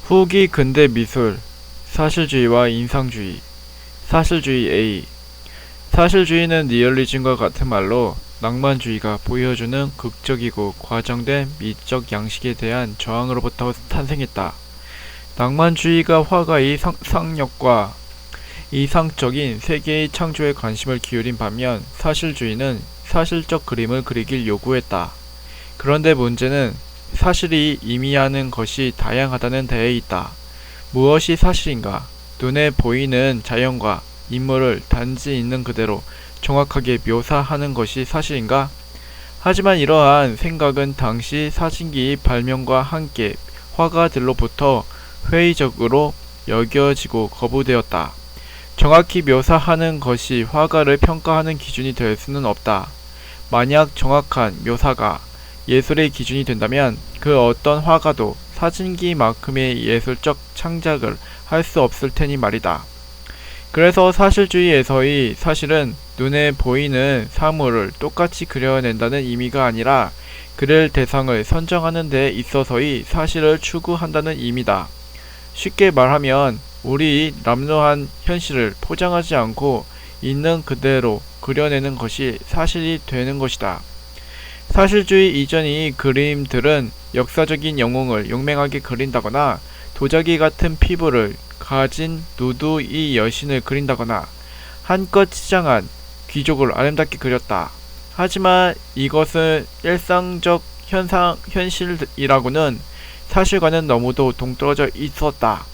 후기 근대 미술, 사실주의와 인상주의, 사실주의 A. 사실주의는 리얼리즘과 같은 말로 낭만주의가 보여주는 극적이고 과장된 미적 양식에 대한 저항으로부터 탄생했다. 낭만주의가 화가의 상상력과 이상적인 세계의 창조에 관심을 기울인 반면 사실주의는 사실적 그림을 그리길 요구했다. 그런데 문제는 사실이 의미하는 것이 다양하다는 데에 있다. 무엇이 사실인가? 눈에 보이는 자연과 인물을 단지 있는 그대로 정확하게 묘사하는 것이 사실인가? 하지만 이러한 생각은 당시 사진기의 발명과 함께 화가들로부터 회의적으로 여겨지고 거부되었다. 정확히 묘사하는 것이 화가를 평가하는 기준이 될 수는 없다. 만약 정확한 묘사가 예술의 기준이 된다면 그 어떤 화가도 사진기만큼의 예술적 창작을 할 수 없을 테니 말이다. 그래서 사실주의에서의 사실은 눈에 보이는 사물을 똑같이 그려낸다는 의미가 아니라 그릴 대상을 선정하는 데 있어서의 사실을 추구한다는 의미다. 쉽게 말하면 우리 남루한 현실을 포장하지 않고 있는 그대로 그려내는 것이 사실이 되는 것이다. 사실주의 이전의 그림들은 역사적인 영웅을 용맹하게 그린다거나 도자기 같은 피부를 가진 누드의 여신을 그린다거나 한껏 치장한 귀족을 아름답게 그렸다. 하지만 이것은 일상적 현실이라고는 사실과는 너무도 동떨어져 있었다.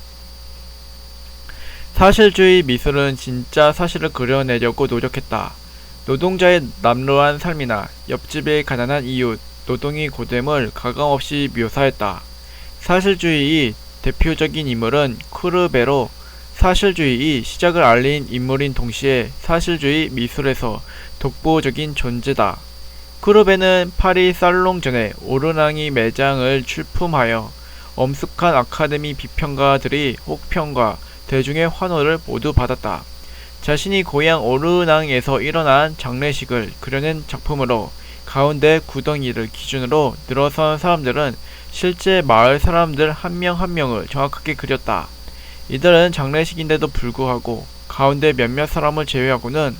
사실주의 미술은 진짜 사실을 그려내려고 노력했다. 노동자의 남루한 삶이나 옆집의 가난한 이웃, 노동의 고됨을 가감없이 묘사했다. 사실주의의 대표적인 인물은 쿠르베로, 사실주의의 시작을 알린 인물인 동시에 사실주의 미술에서 독보적인 존재다. 쿠르베는 파리 살롱전에 오르낭이 매장을 출품하여 엄숙한 아카데미 비평가들의 혹평과 대중의 환호를 모두 받았다. 자신이 고향 오르낭에서 일어난 장례식을 그려낸 작품으로 가운데 구덩이를 기준으로 늘어선 사람들은 실제 마을 사람들 한 명 한 명을 정확하게 그렸다. 이들은 장례식인데도 불구하고 가운데 몇몇 사람을 제외하고는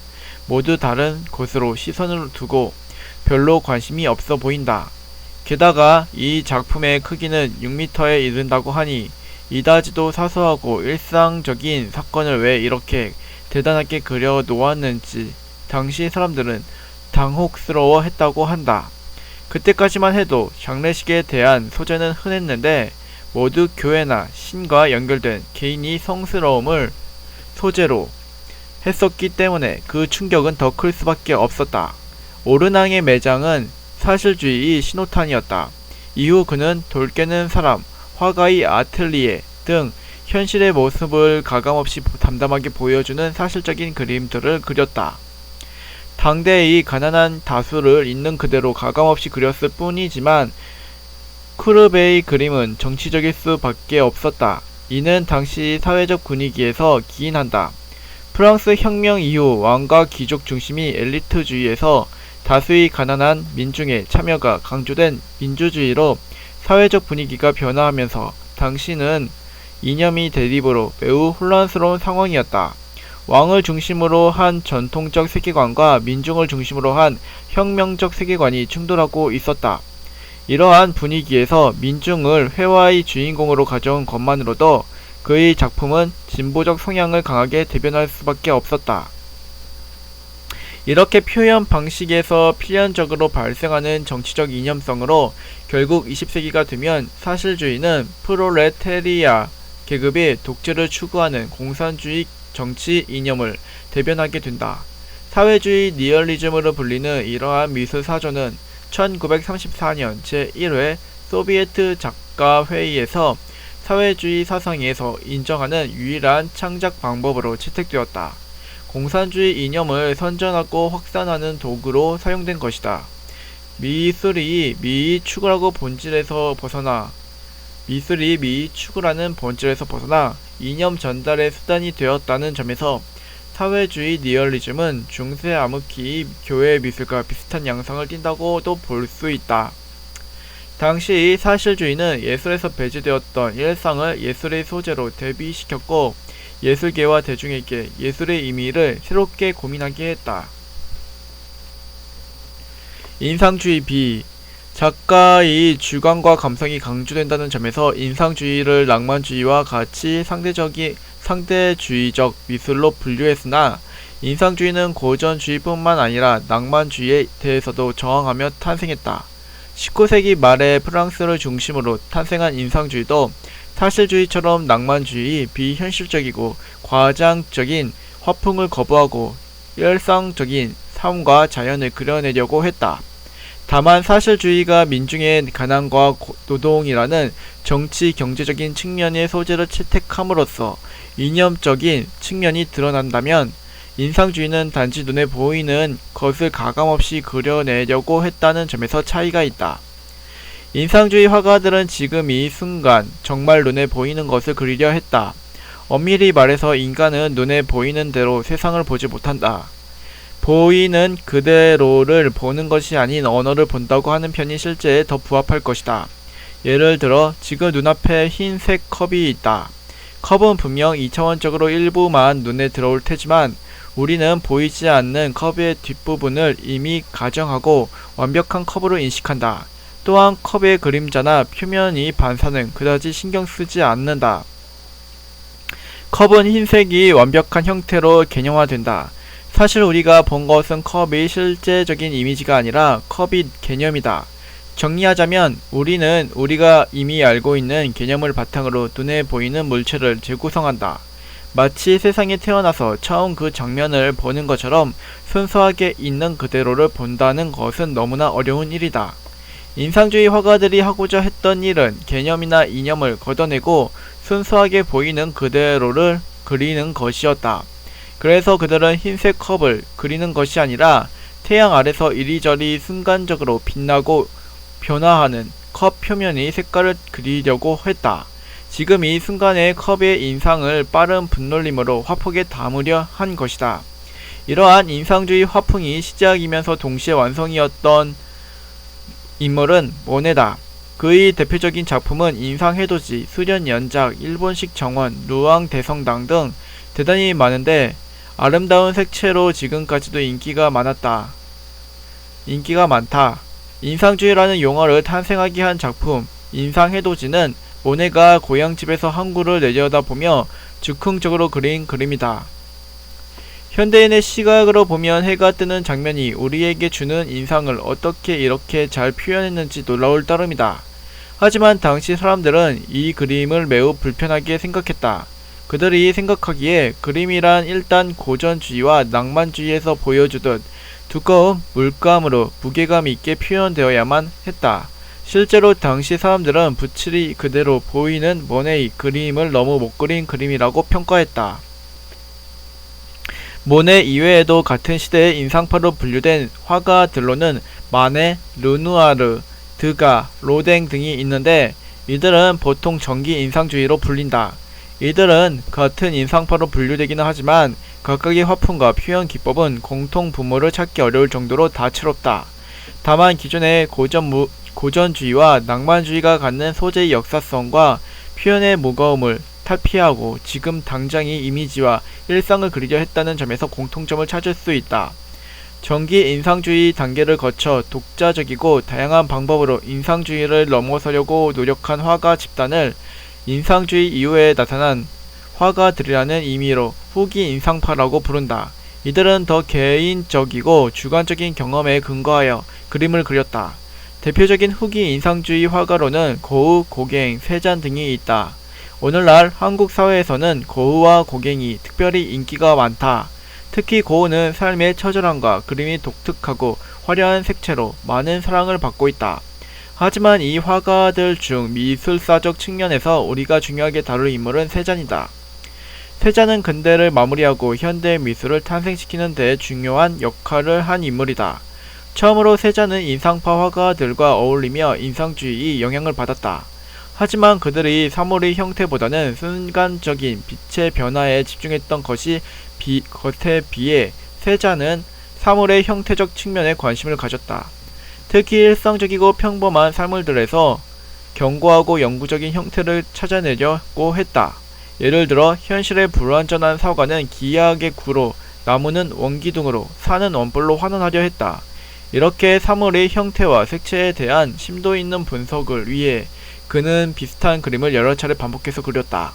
모두 다른 곳으로 시선을 두고 별로 관심이 없어 보인다. 게다가 이 작품의 크기는 6m에 이른다고 하니 이다지도 사소하고 일상적인 사건을 왜 이렇게 대단하게 그려 놓았는지 당시 사람들은 당혹스러워 했다고 한다. 그때까지만 해도 장례식에 대한 소재는 흔했는데 모두 교회나 신과 연결된 개인이 성스러움을 소재로 했었기 때문에 그 충격은 더 클 수밖에 없었다. 오르낭의 매장은 사실주의의 신호탄이었다. 이후 그는 돌 깨는 사람, 화가의 아틀리에 등 현실의 모습을 가감없이 담담하게 보여주는 사실적인 그림들을 그렸다. 당대의 가난한 다수를 있는 그대로 가감없이 그렸을 뿐이지만 쿠르베의 그림은 정치적일 수밖에 없었다. 이는 당시 사회적 분위기에서 기인한다. 프랑스 혁명 이후 왕과 귀족 중심의 엘리트주의에서 다수의 가난한 민중의 참여가 강조된 민주주의로 사회적 분위기가 변화하면서 당시는 이념이 대립으로 매우 혼란스러운 상황이었다. 왕을 중심으로 한 전통적 세계관과 민중을 중심으로 한 혁명적 세계관이 충돌하고 있었다. 이러한 분위기에서 민중을 회화의 주인공으로 가져온 것만으로도 그의 작품은 진보적 성향을 강하게 대변할 수밖에 없었다. 이렇게 표현 방식에서 필연적으로 발생하는 정치적 이념성으로 결국 20세기가 되면 사실주의는 프롤레타리아 계급의 독재를 추구하는 공산주의 정치 이념을 대변하게 된다. 사회주의 리얼리즘으로 불리는 이러한 미술 사조는 1934년 제1회 소비에트 작가회의에서 사회주의 사상에서 인정하는 유일한 창작 방법으로 채택되었다. 공산주의 이념을 선전하고 확산하는 도구로 사용된 것이다. 미술이 미의 추구라는 본질에서 벗어나 이념 전달의 수단이 되었다는 점에서 사회주의 리얼리즘은 중세 암흑기의 교회 미술과 비슷한 양상을 띈다고도 볼 수 있다. 당시 사실주의는 예술에서 배제되었던 일상을 예술의 소재로 대비시켰고 예술계와 대중에게 예술의 의미를 새롭게 고민하게 했다. 인상주의 B. 작가의 주관과 감성이 강조된다는 점에서 인상주의를 낭만주의와 같이 상대주의적 미술로 분류했으나 인상주의는 고전주의뿐만 아니라 낭만주의에 대해서도 저항하며 탄생했다. 19세기 말에 프랑스를 중심으로 탄생한 인상주의도 사실주의처럼 낭만주의, 비현실적이고 과장적인 화풍을 거부하고 일상적인 삶과 자연을 그려내려고 했다. 다만 사실주의가 민중의 가난과 노동이라는 정치 경제적인 측면의 소재를 채택함으로써 이념적인 측면이 드러난다면 인상주의는 단지 눈에 보이는 것을 가감없이 그려내려고 했다는 점에서 차이가 있다. 인상주의 화가들은 지금 이 순간 정말 눈에 보이는 것을 그리려 했다. 엄밀히 말해서 인간은 눈에 보이는 대로 세상을 보지 못한다. 보이는 그대로를 보는 것이 아닌 언어를 본다고 하는 편이 실제에 더 부합할 것이다. 예를 들어 지금 눈앞에 흰색 컵이 있다. 컵은 분명 2차원적으로 일부만 눈에 들어올 테지만 우리는 보이지 않는 컵의 뒷부분을 이미 가정하고 완벽한 컵으로 인식한다. 또한 컵의 그림자나 표면이 반사는 그다지 신경 쓰지 않는다. 컵은 흰색이 완벽한 형태로 개념화된다. 사실 우리가 본 것은 컵의 실제적인 이미지가 아니라 컵이 개념이다. 정리하자면 우리는 우리가 이미 알고 있는 개념을 바탕으로 눈에 보이는 물체를 재구성한다. 마치 세상에 태어나서 처음 그 장면을 보는 것처럼 순수하게 있는 그대로를 본다는 것은 너무나 어려운 일이다. 인상주의 화가들이 하고자 했던 일은 개념이나 이념을 걷어내고 순수하게 보이는 그대로를 그리는 것이었다. 그래서 그들은 흰색 컵을 그리는 것이 아니라 태양 아래서 이리저리 순간적으로 빛나고 변화하는 컵 표면의 색깔을 그리려고 했다. 지금 이 순간의 컵의 인상을 빠른 분놀림으로 화폭에 담으려 한 것이다. 이러한 인상주의 화풍이 시작이면서 동시에 완성이었던 인물은 모네다. 그의 대표적인 작품은 인상해돋이, 수련연작, 일본식 정원, 루앙 대성당 등 대단히 많은데 아름다운 색채로 지금까지도 인기가 많다. 인상주의라는 용어를 탄생하게 한 작품 인상해돋이는 모네가 고향집에서 항구를 내려다보며 즉흥적으로 그린 그림이다. 현대인의 시각으로 보면 해가 뜨는 장면이 우리에게 주는 인상을 어떻게 이렇게 잘 표현했는지 놀라울 따름이다. 하지만 당시 사람들은 이 그림을 매우 불편하게 생각했다. 그들이 생각하기에 그림이란 일단 고전주의와 낭만주의에서 보여주듯 두꺼운 물감으로 무게감 있게 표현되어야만 했다. 실제로 당시 사람들은 붓질이 그대로 보이는 모네의 그림을 너무 못 그린 그림이라고 평가했다. 모네 이외에도 같은 시대의 인상파로 분류된 화가들로는 마네, 르누아르, 드가, 로댕 등이 있는데 이들은 보통 정기 인상주의로 불린다. 이들은 같은 인상파로 분류되기는 하지만 각각의 화풍과 표현 기법은 공통 분모를 찾기 어려울 정도로 다채롭다. 다만 기존의 고전주의와 낭만주의가 갖는 소재의 역사성과 표현의 무거움을 탈피하고 지금 당장의 이미지와 일상을 그리려 했다는 점에서 공통점을 찾을 수 있다. 정기 인상주의 단계를 거쳐 독자적이고 다양한 방법으로 인상주의를 넘어서려고 노력한 화가 집단을 인상주의 이후에 나타난 화가들이라는 의미로 후기 인상파라고 부른다. 이들은 더 개인적이고 주관적인 경험에 근거하여 그림을 그렸다. 대표적인 후기 인상주의 화가로는 고흐, 고갱, 세잔 등이 있다. 오늘날 한국 사회에서는 고흐와 고갱이 특별히 인기가 많다. 특히 고흐는 삶의 처절함과 그림이 독특하고 화려한 색채로 많은 사랑을 받고 있다. 하지만 이 화가들 중 미술사적 측면에서 우리가 중요하게 다룰 인물은 세잔이다. 세잔은 근대를 마무리하고 현대 미술을 탄생시키는 데 중요한 역할을 한 인물이다. 처음으로 세잔은 인상파 화가들과 어울리며 인상주의의 영향을 받았다. 하지만 그들이 사물의 형태보다는 순간적인 빛의 변화에 집중했던 것에 비해 세잔은 사물의 형태적 측면에 관심을 가졌다. 특히 일상적이고 평범한 사물들에서 견고하고 영구적인 형태를 찾아내려고 했다. 예를 들어 현실의 불완전한 사과는 기이하게 구로, 나무는 원기둥으로, 산은 원뿔로 환원하려 했다. 이렇게 사물의 형태와 색채에 대한 심도 있는 분석을 위해 그는 비슷한 그림을 여러 차례 반복해서 그렸다.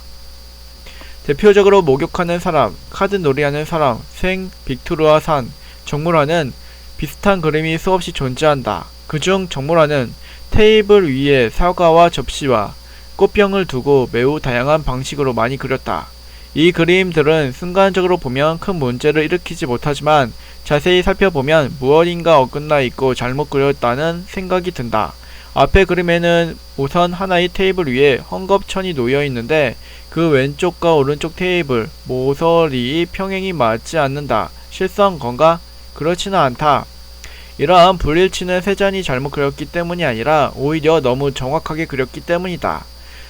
대표적으로 목욕하는 사람, 카드 놀이하는 사람, 생, 빅토르와 산, 정물화는 비슷한 그림이 수없이 존재한다. 그중 정물화는 테이블 위에 사과와 접시와 꽃병을 두고 매우 다양한 방식으로 많이 그렸다. 이 그림들은 순간적으로 보면 큰 문제를 일으키지 못하지만 자세히 살펴보면 무엇인가 어긋나 있고 잘못 그렸다는 생각이 든다. 앞의 그림에는 우선 하나의 테이블 위에 헝겊천이 놓여 있는데 그 왼쪽과 오른쪽 테이블, 모서리 평행이 맞지 않는다. 실수한 건가? 그렇지는 않다. 이러한 불일치는 세잔이 잘못 그렸기 때문이 아니라 오히려 너무 정확하게 그렸기 때문이다.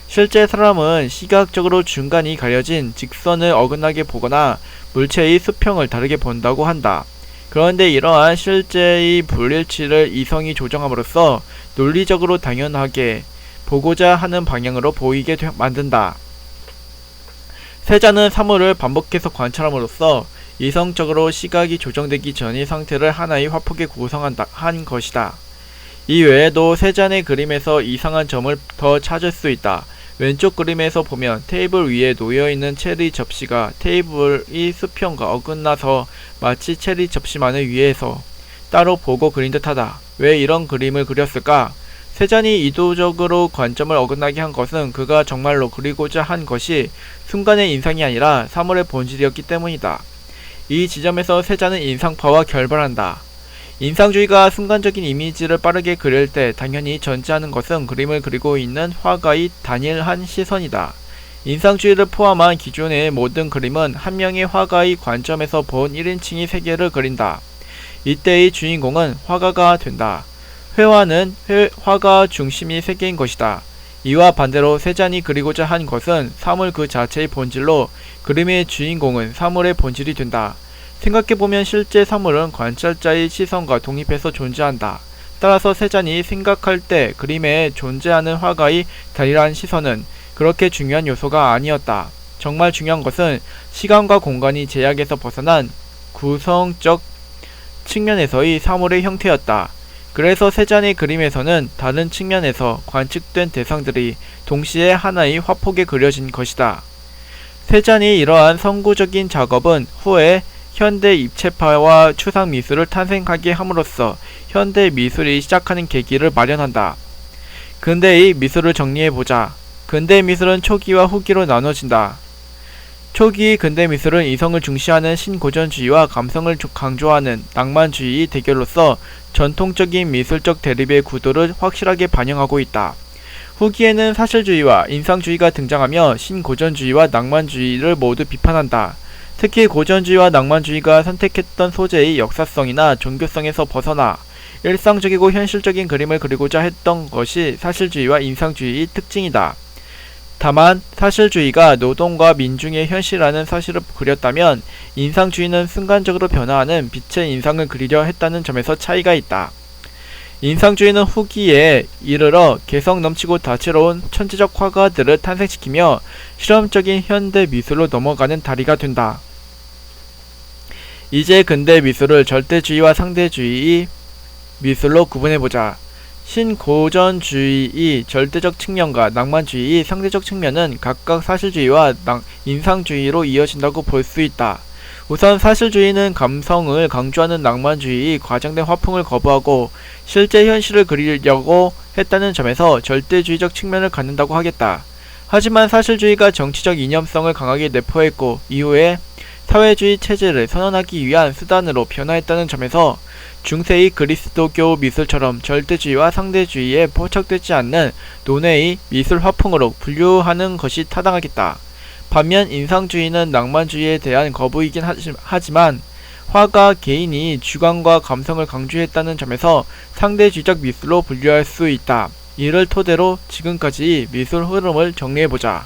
실제 사람은 시각적으로 중간이 가려진 직선을 어긋나게 보거나 물체의 수평을 다르게 본다고 한다. 그런데 이러한 실제의 불일치를 이성이 조정함으로써 논리적으로 당연하게 보고자 하는 방향으로 보이게 만든다. 세자는 사물을 반복해서 관찰함으로써 이성적으로 시각이 조정되기 전의 상태를 하나의 화폭에 구성한 것이다. 이 외에도 세잔의 그림에서 이상한 점을 더 찾을 수 있다. 왼쪽 그림에서 보면 테이블 위에 놓여있는 체리 접시가 테이블의 수평과 어긋나서 마치 체리 접시만을 위에서 따로 보고 그린 듯하다. 왜 이런 그림을 그렸을까? 세잔이 의도적으로 관점을 어긋나게 한 것은 그가 정말로 그리고자 한 것이 순간의 인상이 아니라 사물의 본질이었기 때문이다. 이 지점에서 세잔은 인상파와 결별한다. 인상주의가 순간적인 이미지를 빠르게 그릴 때 당연히 전제하는 것은 그림을 그리고 있는 화가의 단일한 시선이다. 인상주의를 포함한 기존의 모든 그림은 한 명의 화가의 관점에서 본 1인칭의 세계를 그린다. 이때의 주인공은 화가가 된다. 회화는 화가 중심이 세계인 것이다. 이와 반대로 세잔이 그리고자 한 것은 사물 그 자체의 본질로 그림의 주인공은 사물의 본질이 된다. 생각해보면 실제 사물은 관찰자의 시선과 독립해서 존재한다. 따라서 세잔이 생각할 때 그림에 존재하는 화가의 단일한 시선은 그렇게 중요한 요소가 아니었다. 정말 중요한 것은 시간과 공간이 제약에서 벗어난 구성적 측면에서의 사물의 형태였다. 그래서 세잔의 그림에서는 다른 측면에서 관측된 대상들이 동시에 하나의 화폭에 그려진 것이다. 세잔이 이러한 선구적인 작업은 후에 현대 입체파와 추상 미술을 탄생하게 함으로써 현대 미술이 시작하는 계기를 마련한다. 근대의 미술을 정리해보자. 근대 미술은 초기와 후기로 나눠진다. 초기 근대 미술은 이성을 중시하는 신고전주의와 감성을 강조하는 낭만주의의 대결로서 전통적인 미술적 대립의 구도를 확실하게 반영하고 있다. 후기에는 사실주의와 인상주의가 등장하며 신고전주의와 낭만주의를 모두 비판한다. 특히 고전주의와 낭만주의가 선택했던 소재의 역사성이나 종교성에서 벗어나 일상적이고 현실적인 그림을 그리고자 했던 것이 사실주의와 인상주의의 특징이다. 다만 사실주의가 노동과 민중의 현실이라는 사실을 그렸다면 인상주의는 순간적으로 변화하는 빛의 인상을 그리려 했다는 점에서 차이가 있다. 인상주의는 후기에 이르러 개성 넘치고 다채로운 천재적 화가들을 탄생시키며 실험적인 현대 미술로 넘어가는 다리가 된다. 이제 근대 미술을 절대주의와 상대주의 미술로 구분해보자. 신고전주의의 절대적 측면과 낭만주의의 상대적 측면은 각각 사실주의와 인상주의로 이어진다고 볼 수 있다. 우선 사실주의는 감성을 강조하는 낭만주의의 과장된 화풍을 거부하고 실제 현실을 그리려고 했다는 점에서 절대주의적 측면을 갖는다고 하겠다. 하지만 사실주의가 정치적 이념성을 강하게 내포했고 이후에 사회주의 체제를 선언하기 위한 수단으로 변화했다는 점에서 중세의 그리스도교 미술처럼 절대주의와 상대주의에 포착되지 않는 논외의 미술 화풍으로 분류하는 것이 타당하겠다. 반면 인상주의는 낭만주의에 대한 거부이긴 하지만 화가 개인이 주관과 감성을 강조했다는 점에서 상대주의적 미술로 분류할 수 있다. 이를 토대로 지금까지 미술 흐름을 정리해보자.